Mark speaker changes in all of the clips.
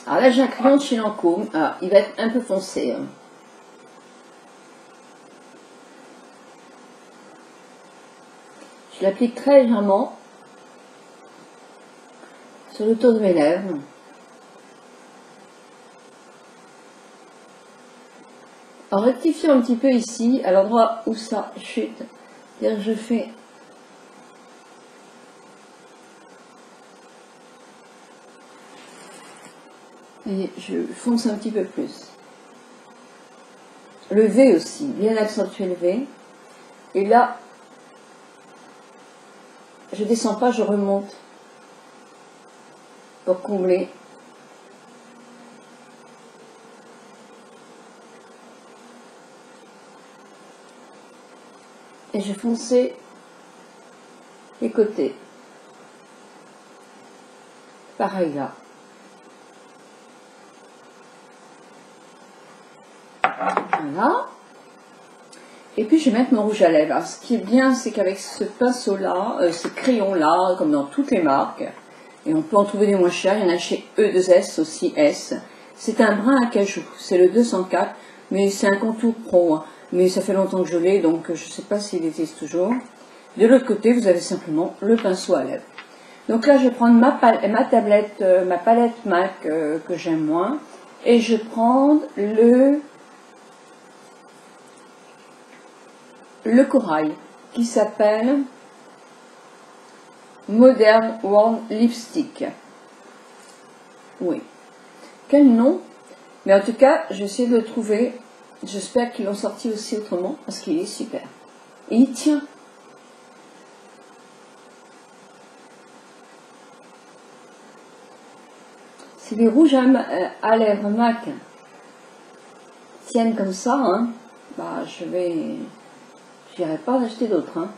Speaker 1: Alors là, j'ai un crayon de chez Lancôme. Alors, il va être un peu foncé. Hein. Je l'applique très légèrement sur le tour de mes lèvres. En rectifiant un petit peu ici, à l'endroit où ça chute. C'est-à-dire je fais... Et je fonce un petit peu plus. Le V aussi, bien accentuer le V. Et là, je descends pas, je remonte pour combler. Et je fonçais les côtés. Pareil là. Voilà. Et puis je vais mettre mon rouge à lèvres. Alors, ce qui est bien, c'est qu'avec ce pinceau-là, ce crayon-là, comme dans toutes les marques, et on peut en trouver des moins chers, il y en a chez E2S aussi, S. C'est un brun à cajou, c'est le 204, mais c'est un contour pro. Hein. Mais ça fait longtemps que je l'ai, donc je ne sais pas s'il existe toujours. De l'autre côté, vous avez simplement le pinceau à lèvres. Donc là, je vais prendre ma tablette, ma palette MAC que j'aime moins, et je vais prendre le corail qui s'appelle Modern World Lipstick. Oui. Quel nom? Mais en tout cas, je vais essayer de le trouver. J'espère qu'ils l'ont sorti aussi autrement parce qu'il est super. Et il tient. C'est des rouges à lèvres MAC. Tiennent comme ça, hein. Bah, j'irai pas en acheter d'autres, hein.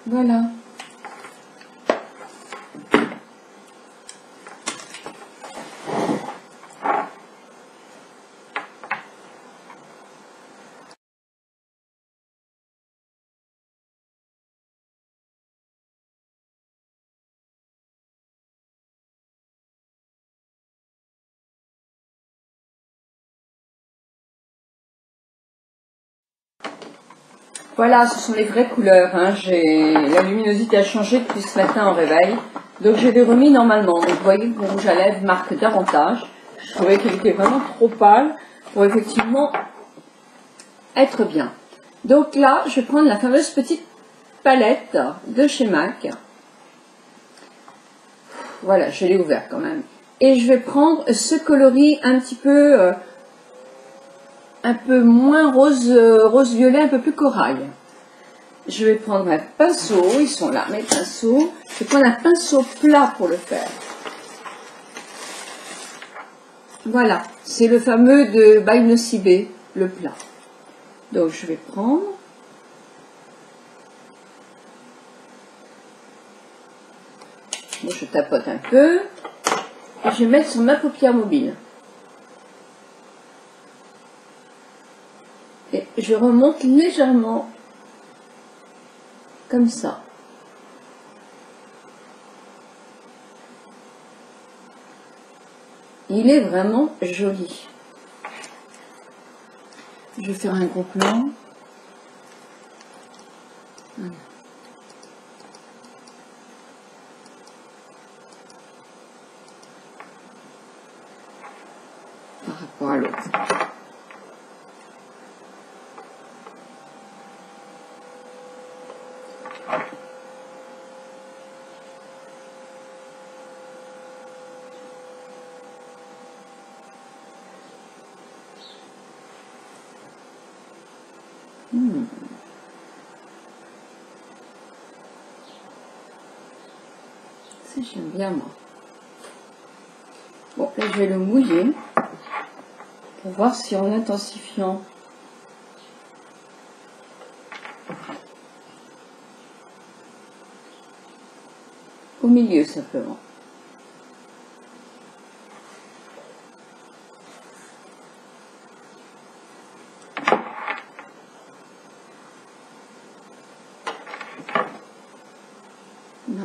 Speaker 1: Voilà. Voilà, ce sont les vraies couleurs. Hein. La luminosité a changé depuis ce matin au réveil. Donc je l'ai remis normalement. Donc vous voyez que mon rouge à lèvres marque davantage. Je trouvais qu'il était vraiment trop pâle pour effectivement être bien. Donc là, je vais prendre la fameuse petite palette de chez MAC. Voilà, je l'ai ouvert quand même. Et je vais prendre ce coloris un petit peu... un peu moins rose-violet, un peu plus corail. Je vais prendre un pinceau, ils sont là, mes pinceaux. Je vais prendre un pinceau plat pour le faire. Voilà, c'est le fameux de By Nocibé, le plat. Donc je vais prendre. Bon, je tapote un peu. Et je vais mettre sur ma paupière mobile. Et je remonte légèrement comme ça. Il est vraiment joli. Je vais faire un gros plan. Voilà. Par rapport à l'autre. Ça, j'aime bien, moi. Bon, là, je vais le mouiller pour voir si en intensifiant au milieu, simplement. Non.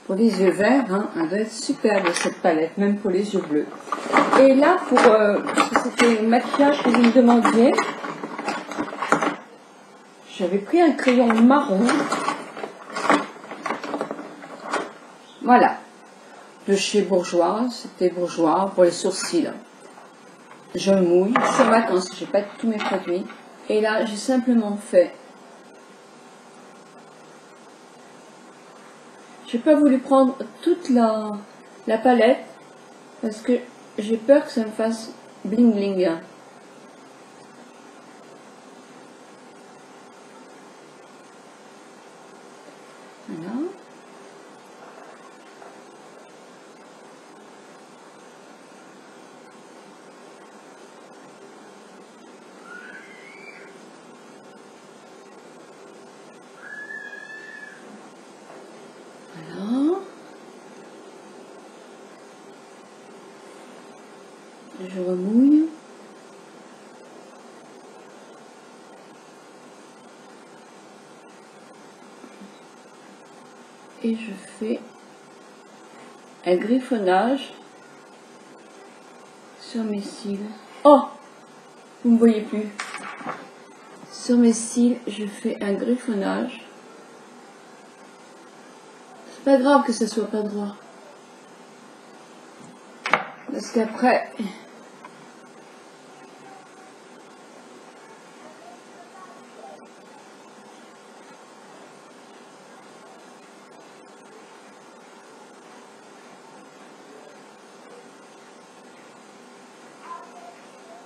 Speaker 1: Pour les yeux verts, hein, elle doit être superbe cette palette, même pour les yeux bleus. Et là, parce que c'était le maquillage que vous me demandiez, j'avais pris un crayon marron. Voilà. De chez Bourjois, c'était Bourjois pour les sourcils. Je mouille, je suis en vacances, j'ai pas tous mes produits. Et là, j'ai simplement fait. J'ai pas voulu prendre toute la palette parce que j'ai peur que ça me fasse bling bling. Voilà. Je remouille. Et je fais un griffonnage sur mes cils. Oh, vous ne me voyez plus. Sur mes cils, je fais un griffonnage. C'est pas grave que ce soit pas droit. Parce qu'après...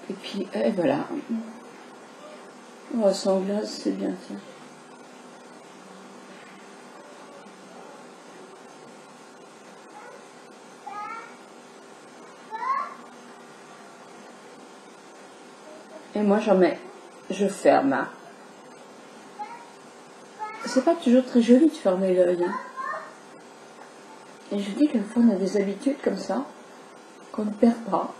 Speaker 1: Et puis, voilà. Oh, sans glace, c'est bien ça. Et moi, j'en mets. Je ferme. C'est pas toujours très joli de fermer l'œil. Hein. Et je dis que fois, on a des habitudes comme ça, qu'on ne perd pas.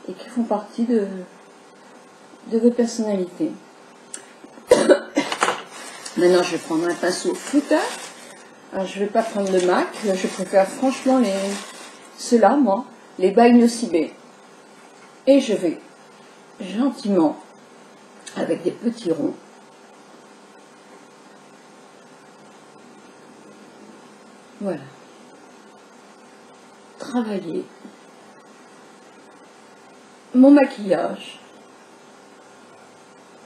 Speaker 1: Et qui font partie de votre personnalité. Maintenant, je vais prendre un pinceau fouteur. Alors, je ne vais pas prendre le MAC. Je préfère franchement ceux-là, moi, les By Nocibé. Et je vais gentiment, avec des petits ronds, voilà, travailler mon maquillage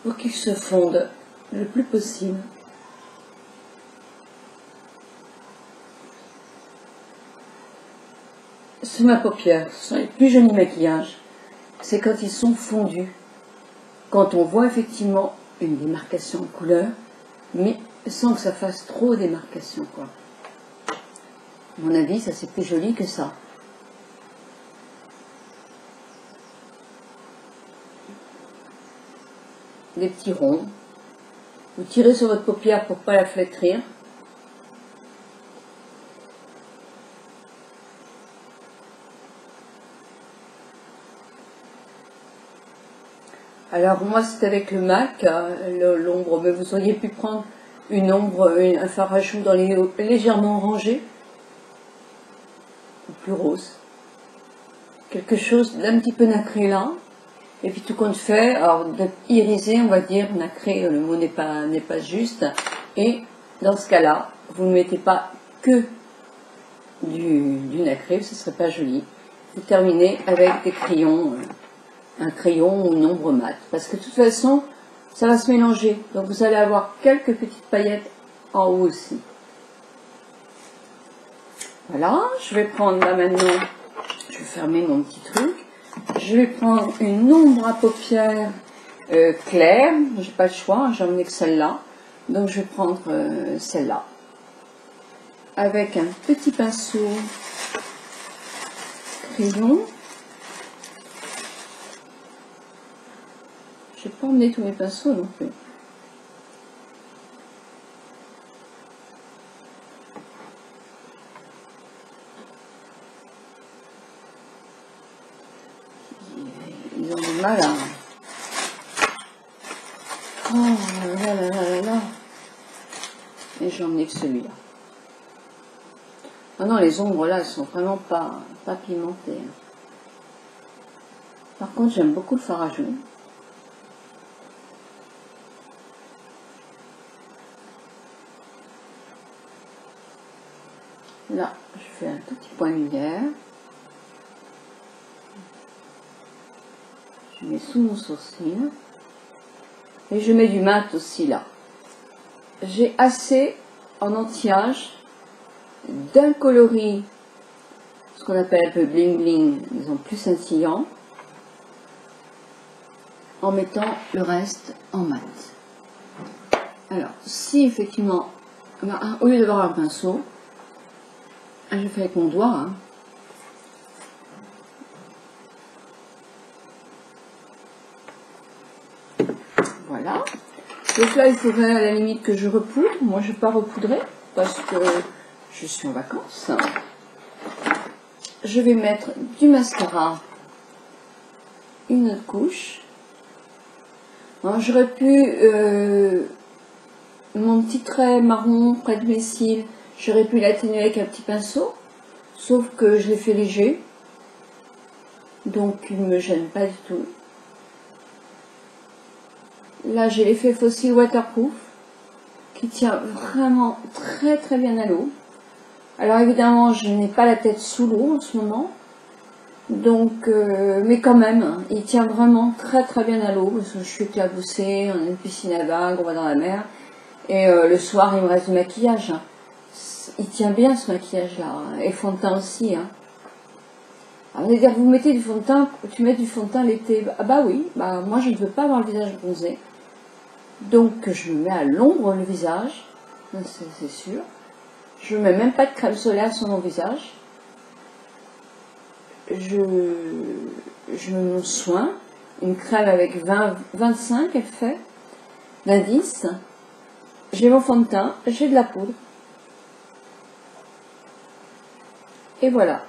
Speaker 1: pour qu'il se fonde le plus possible. Sous ma paupière, ce sont les plus jolis maquillages. C'est quand ils sont fondus, quand on voit effectivement une démarcation en couleur, mais sans que ça fasse trop démarcation, quoi. À mon avis, ça c'est plus joli que ça. Des petits ronds. Vous tirez sur votre paupière pour ne pas la flétrir. Alors moi c'est avec le MAC, l'ombre, mais vous auriez pu prendre une ombre, un fard à joues dans les légèrement orangé, ou plus rose. Quelque chose d'un petit peu nacré là. Et puis tout compte fait, alors irisé, on va dire, nacré, le mot n'est pas juste. Et dans ce cas-là, vous ne mettez pas que du nacré, ce ne serait pas joli. Vous terminez avec des crayons, un crayon ou une ombre mat. Parce que de toute façon, ça va se mélanger. Donc vous allez avoir quelques petites paillettes en haut aussi. Voilà, je vais prendre là maintenant, je vais fermer mon petit truc. Je vais prendre une ombre à paupières claire, j'ai pas le choix, j'ai emmené que celle-là, donc je vais prendre celle-là. avec un petit pinceau crayon. Je n'ai pas emmené tous mes pinceaux non plus. Ils ont du mal à... Oh là là là là là. Et j'ai emmené que celui-là. Ah non, les ombres là, elles sont vraiment pas pimentées. Par contre, j'aime beaucoup le fard à joues. Là, je fais un tout petit point de lumière. Je mets sous mon sourcil. Et je mets du mat aussi là. J'ai assez en anti-âge d'un coloris, ce qu'on appelle un peu bling bling, disons plus scintillant, en mettant le reste en mat. Alors, si effectivement, au lieu d'avoir un pinceau, je fais avec mon doigt, hein. Voilà. Donc là, il faudrait à la limite que je repoudre. Moi, je ne vais pas repoudrer parce que je suis en vacances. Je vais mettre du mascara, une autre couche. J'aurais pu, mon petit trait marron près de mes cils, j'aurais pu l'atténuer avec un petit pinceau, sauf que je l'ai fait léger, donc il ne me gêne pas du tout. Là, j'ai l'effet Fossil Waterproof, qui tient vraiment très très bien à l'eau. Alors évidemment, je n'ai pas la tête sous l'eau en ce moment, donc, mais quand même, hein, il tient vraiment très très bien à l'eau, parce que je suis éclaboussée, on a une piscine à vagues, on va dans la mer, et le soir, il me reste du maquillage. Hein. Il tient bien ce maquillage-là, hein, et fond de teint aussi. Hein. Alors, vous allez dire, vous mettez du fond de teint, tu mets du fond de teint l'été. Ah bah oui, bah, moi je ne veux pas avoir le visage bronzé. Donc je me mets à l'ombre le visage, c'est sûr. Je ne mets même pas de crème solaire sur mon visage. Je me mets mon soin, une crème avec 25 elle fait, d'indice. J'ai mon fond de teint, j'ai de la poudre. Et voilà.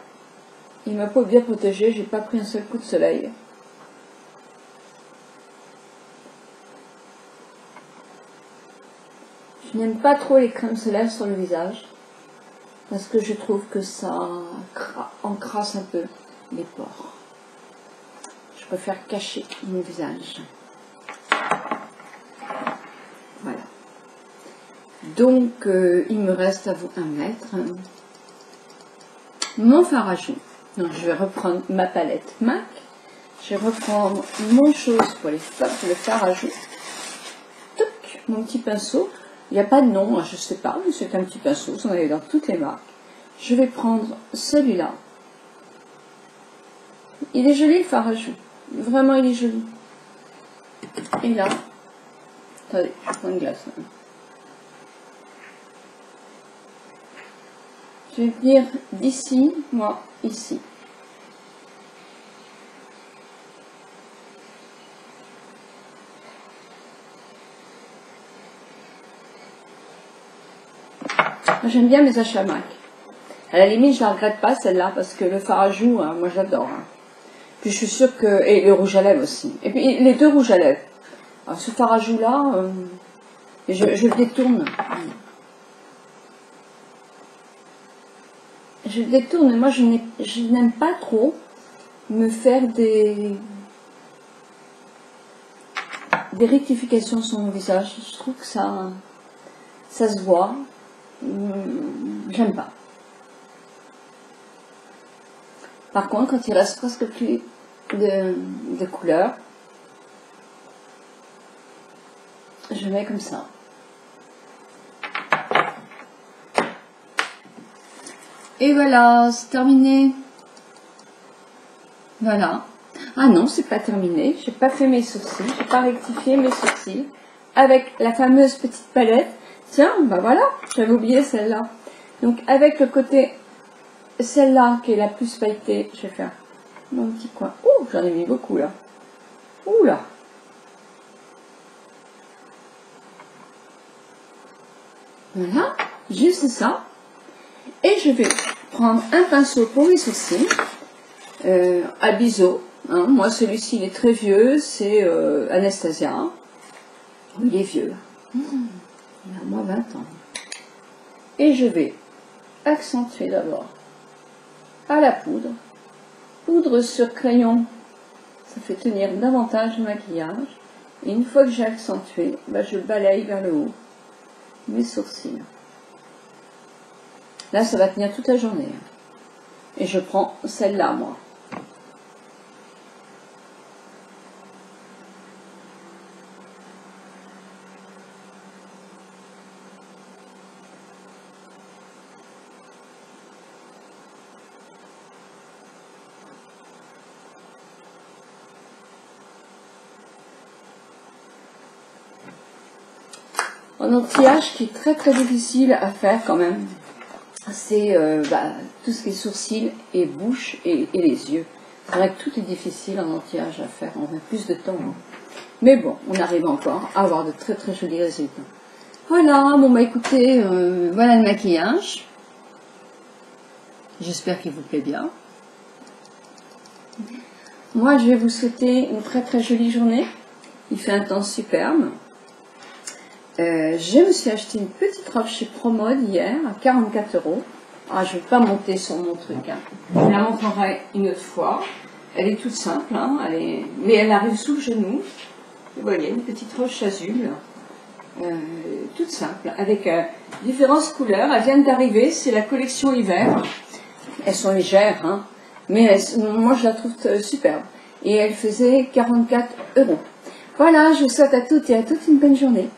Speaker 1: Il m'a pas bien protégée, j'ai pas pris un seul coup de soleil. Je n'aime pas trop les crèmes solaires sur le visage, parce que je trouve que ça encrasse un peu les pores. Je préfère cacher mon visage. Voilà. Donc, il me reste à mettre mon fard à joues. Donc, je vais reprendre ma palette MAC. Je vais reprendre mon chose pour le fard à joues. Mon petit pinceau. Il n'y a pas de nom, je ne sais pas, mais c'est un petit pinceau, ça en avait dans toutes les marques. Je vais prendre celui-là. Il est joli le fard à joues. Vraiment, il est joli. Et là, attendez, je prends une glace. Je vais venir d'ici, moi, ici. J'aime bien mes achats MAC. À la limite, je ne la regrette pas celle-là parce que le fard à joues, hein, moi j'adore. Hein. Puis je suis sûre que. Et le rouge à lèvres aussi. Et puis les deux rouges à lèvres. Alors ce fard à joues là, je le détourne. Je le détourne. Moi je n'aime pas trop me faire des rectifications sur mon visage. Je trouve que ça se voit. J'aime pas. Par contre, quand il reste presque plus de couleur, je mets comme ça. Et voilà, c'est terminé. Voilà. Ah non, c'est pas terminé. J'ai pas fait mes sourcils, j'ai pas rectifié mes sourcils avec la fameuse petite palette. Tiens, bah voilà, j'avais oublié celle-là. Donc avec le côté, celle-là qui est la plus pailletée, je vais faire mon petit coin. Ouh, j'en ai mis beaucoup là. Ouh là. Voilà, juste ça. Et je vais prendre un pinceau pour les sourcils, à biseau. Hein. Moi, celui-ci, il est très vieux, c'est Anastasia. Il est vieux. Il a moins 20 ans. Et je vais accentuer d'abord à la poudre. Poudre sur crayon, ça fait tenir davantage le maquillage. Et une fois que j'ai accentué, bah, je balaye vers le haut mes sourcils. Là, ça va tenir toute la journée. Et je prends celle-là, moi. Un anti-âge qui est très très difficile à faire quand même, c'est tout ce qui est sourcils et bouche et les yeux. C'est vrai que tout est difficile en anti-âge à faire, on a plus de temps. Hein. Mais bon, on arrive encore à avoir de très très jolis résultats. Voilà, bon bah écoutez, voilà le maquillage. J'espère qu'il vous plaît bien. Moi je vais vous souhaiter une très très jolie journée. Il fait un temps superbe. Je me suis acheté une petite robe chez Promode hier à 44 €. Ah, je ne vais pas monter sur mon truc. Hein. Je la montrerai une autre fois. Elle est toute simple, hein, mais elle arrive sous le genou. Vous voyez, une petite robe chasuble. Toute simple, avec différentes couleurs. Elles viennent d'arriver, c'est la collection hiver. Elles sont légères, hein, mais moi je la trouve superbe. Et elle faisait 44 €. Voilà, je vous souhaite à toutes et à toutes une bonne journée.